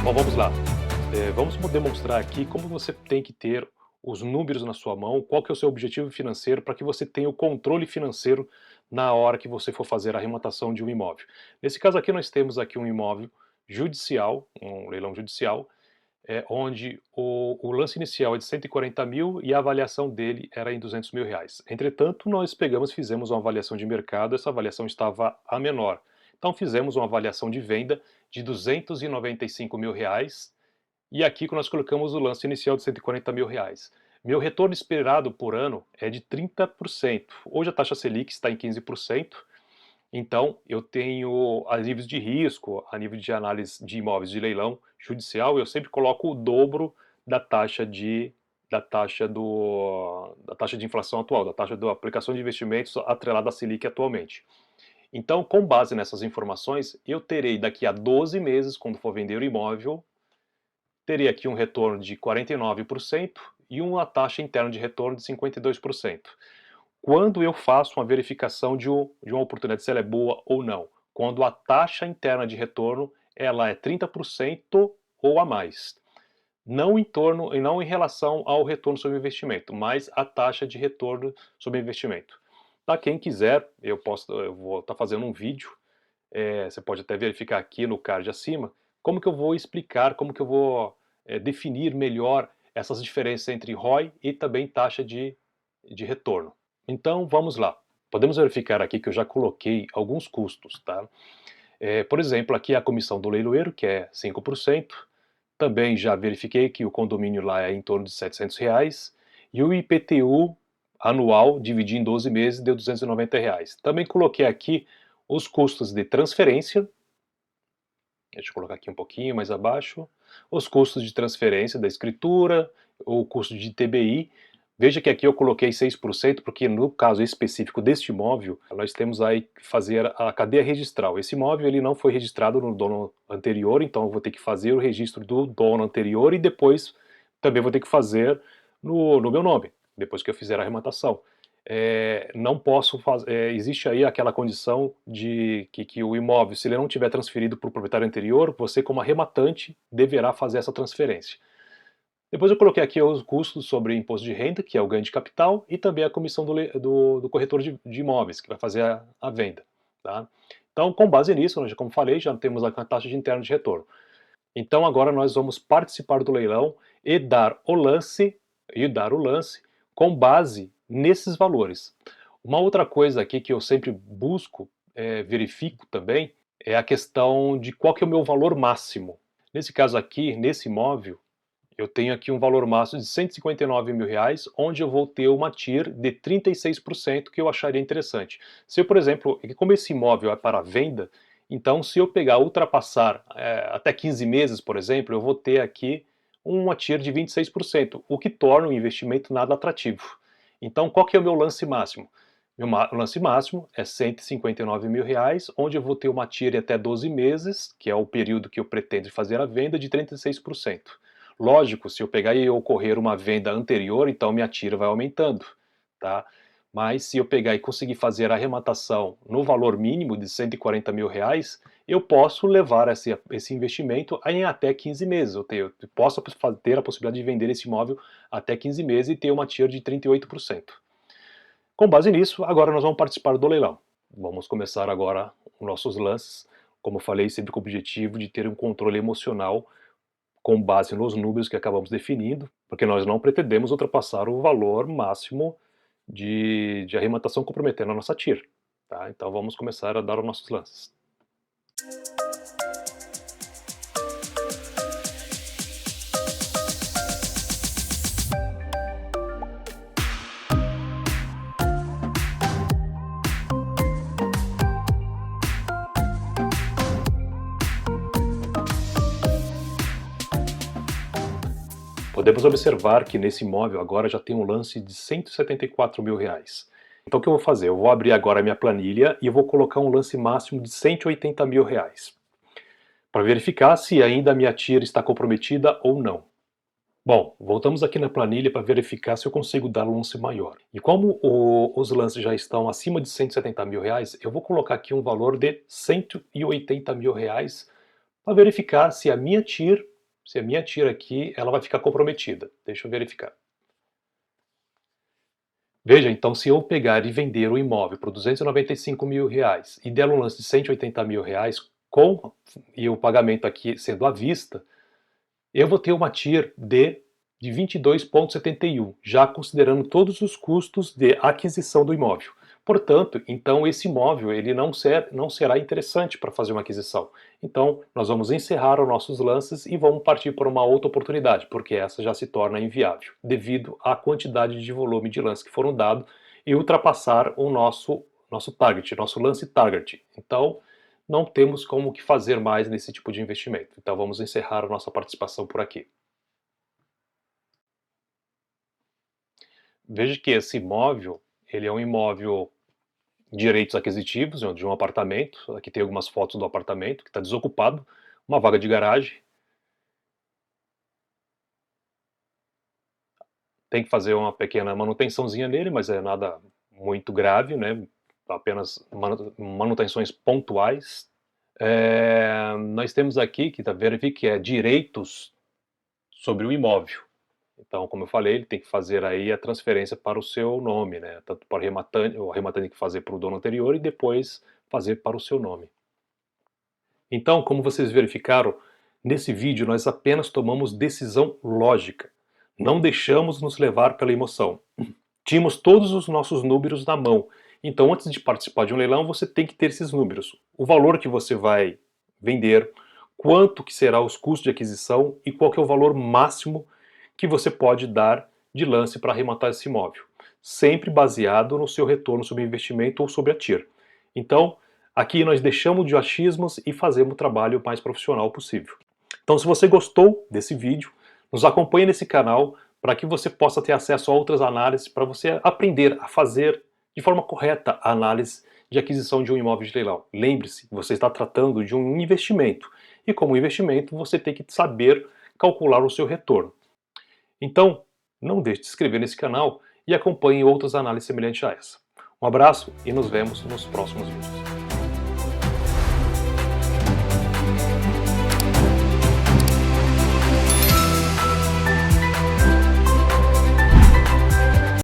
Bom, vamos lá. Vamos demonstrar aqui como você tem que ter os números na sua mão, qual que é o seu objetivo financeiro para que você tenha o controle financeiro na hora que você for fazer a arrematação de um imóvel. Nesse caso aqui nós temos aqui um imóvel judicial, um leilão judicial, onde o lance inicial é de 140 mil e a avaliação dele era em 200 mil reais. Entretanto, nós pegamos e fizemos uma avaliação de mercado, essa avaliação estava a menor. Então fizemos uma avaliação de venda de 295 mil reais e aqui nós colocamos o lance inicial de 140 mil reais. Meu retorno esperado por ano é de 30%. Hoje a taxa Selic está em 15%, então eu tenho, a níveis de risco, a nível de análise de imóveis de leilão judicial, eu sempre coloco o dobro da taxa da taxa de inflação atual, da taxa da aplicação de investimentos atrelada à Selic atualmente. Então, com base nessas informações, eu terei daqui a 12 meses, quando for vender o imóvel, teria aqui um retorno de 49% e uma taxa interna de retorno de 52%. Quando eu faço uma verificação de uma oportunidade, se ela é boa ou não? Quando a taxa interna de retorno ela é 30% ou a mais. Não não em relação ao retorno sobre investimento, mas a taxa de retorno sobre investimento. Para quem quiser, eu vou estar fazendo um vídeo, você pode até verificar aqui no card acima, como que eu vou explicar, como que eu vou definir melhor essas diferenças entre ROI e também taxa de retorno. Então vamos lá. Podemos verificar aqui que eu já coloquei alguns custos, tá? Por exemplo, aqui a comissão do leiloeiro, que é 5%. Também já verifiquei que o condomínio lá é em torno de R$ 700. E o IPTU anual, dividido em 12 meses, deu R$ 290. Também coloquei aqui os custos de transferência. Deixa eu colocar aqui um pouquinho mais abaixo. Os custos de transferência da escritura, o custo de TBI. Veja que aqui eu coloquei 6%, porque no caso específico deste imóvel, nós temos aí que fazer a cadeia registral. Esse imóvel ele não foi registrado no dono anterior, então eu vou ter que fazer o registro do dono anterior e depois também vou ter que fazer no meu nome, depois que eu fizer a arrematação. Não posso fazer, existe aí aquela condição de que o imóvel, se ele não tiver transferido para o proprietário anterior, você como arrematante deverá fazer essa transferência. Depois eu coloquei aqui os custos sobre imposto de renda, que é o ganho de capital, e também a comissão do corretor de imóveis, que vai fazer a venda. Tá? Então, com base nisso, como falei, já temos a taxa de interno de retorno. Então agora nós vamos participar do leilão e dar o lance com base nesses valores. Uma outra coisa aqui que eu sempre busco, verifico também, é a questão de qual que é o meu valor máximo. Nesse caso aqui, nesse imóvel, eu tenho aqui um valor máximo de 159 mil reais, onde eu vou ter uma TIR de 36% que eu acharia interessante. Se eu, por exemplo, como esse imóvel é para venda, então se eu pegar, ultrapassar até 15 meses, por exemplo, eu vou ter aqui uma TIR de 26%, o que torna o investimento nada atrativo. Então qual que é o meu lance máximo? Meu lance máximo é 159 mil reais, onde eu vou ter uma TIR até 12 meses, que é o período que eu pretendo fazer a venda, de 36%. Lógico, se eu pegar e ocorrer uma venda anterior, então minha tira vai aumentando, tá? Mas se eu pegar e conseguir fazer a arrematação no valor mínimo de 140 mil reais, eu posso levar esse investimento em até 15 meses. Eu posso ter a possibilidade de vender esse imóvel até 15 meses e ter uma tira de 38%. Com base nisso, agora nós vamos participar do leilão. Vamos começar agora os nossos lances, como eu falei, sempre com o objetivo de ter um controle emocional com base nos números que acabamos definindo, porque nós não pretendemos ultrapassar o valor máximo de arrematação comprometendo a nossa TIR. Tá? Então vamos começar a dar os nossos lances. Podemos observar que nesse imóvel agora já tem um lance de 174 mil reais. Então o que eu vou fazer? Eu vou abrir agora a minha planilha e vou colocar um lance máximo de 180 mil reais, para verificar se ainda a minha TIR está comprometida ou não. Bom, voltamos aqui na planilha para verificar se eu consigo dar um lance maior. E como os lances já estão acima de 170 mil reais, eu vou colocar aqui um valor de 180 mil reais para verificar se a minha TIR se a minha TIR aqui, ela vai ficar comprometida. Deixa eu verificar. Veja, então, se eu pegar e vender o imóvel por R$ 295.000 e der um lance de R$ 180.000 e o pagamento aqui sendo à vista, eu vou ter uma TIR de 22,71, já considerando todos os custos de aquisição do imóvel. Portanto, então esse imóvel ele não será interessante para fazer uma aquisição. Então, nós vamos encerrar os nossos lances e vamos partir para uma outra oportunidade, porque essa já se torna inviável, devido à quantidade de volume de lances que foram dados e ultrapassar o nosso target, nosso lance target. Então, não temos como que fazer mais nesse tipo de investimento. Então, vamos encerrar a nossa participação por aqui. Veja que esse imóvel, ele é um imóvel direitos aquisitivos de um apartamento. Aqui tem algumas fotos do apartamento que está desocupado, uma vaga de garagem. Tem que fazer uma pequena manutençãozinha nele, mas é nada muito grave, né? Apenas manutenções pontuais. Nós temos aqui, que verifique que é direitos sobre o imóvel. Então, como eu falei, ele tem que fazer aí a transferência para o seu nome, né? Tanto para o arrematante tem que fazer para o dono anterior e depois fazer para o seu nome. Então, como vocês verificaram, nesse vídeo nós apenas tomamos decisão lógica. Não deixamos nos levar pela emoção. Tínhamos todos os nossos números na mão. Então, antes de participar de um leilão, você tem que ter esses números. O valor que você vai vender, quanto que será os custos de aquisição e qual que é o valor máximo que você pode dar de lance para arrematar esse imóvel. Sempre baseado no seu retorno sobre investimento ou sobre a TIR. Então, aqui nós deixamos de achismos e fazemos o trabalho mais profissional possível. Então, se você gostou desse vídeo, nos acompanhe nesse canal para que você possa ter acesso a outras análises, para você aprender a fazer de forma correta a análise de aquisição de um imóvel de leilão. Lembre-se, você está tratando de um investimento e como investimento você tem que saber calcular o seu retorno. Então, não deixe de se inscrever nesse canal e acompanhe outras análises semelhantes a essa. Um abraço e nos vemos nos próximos vídeos.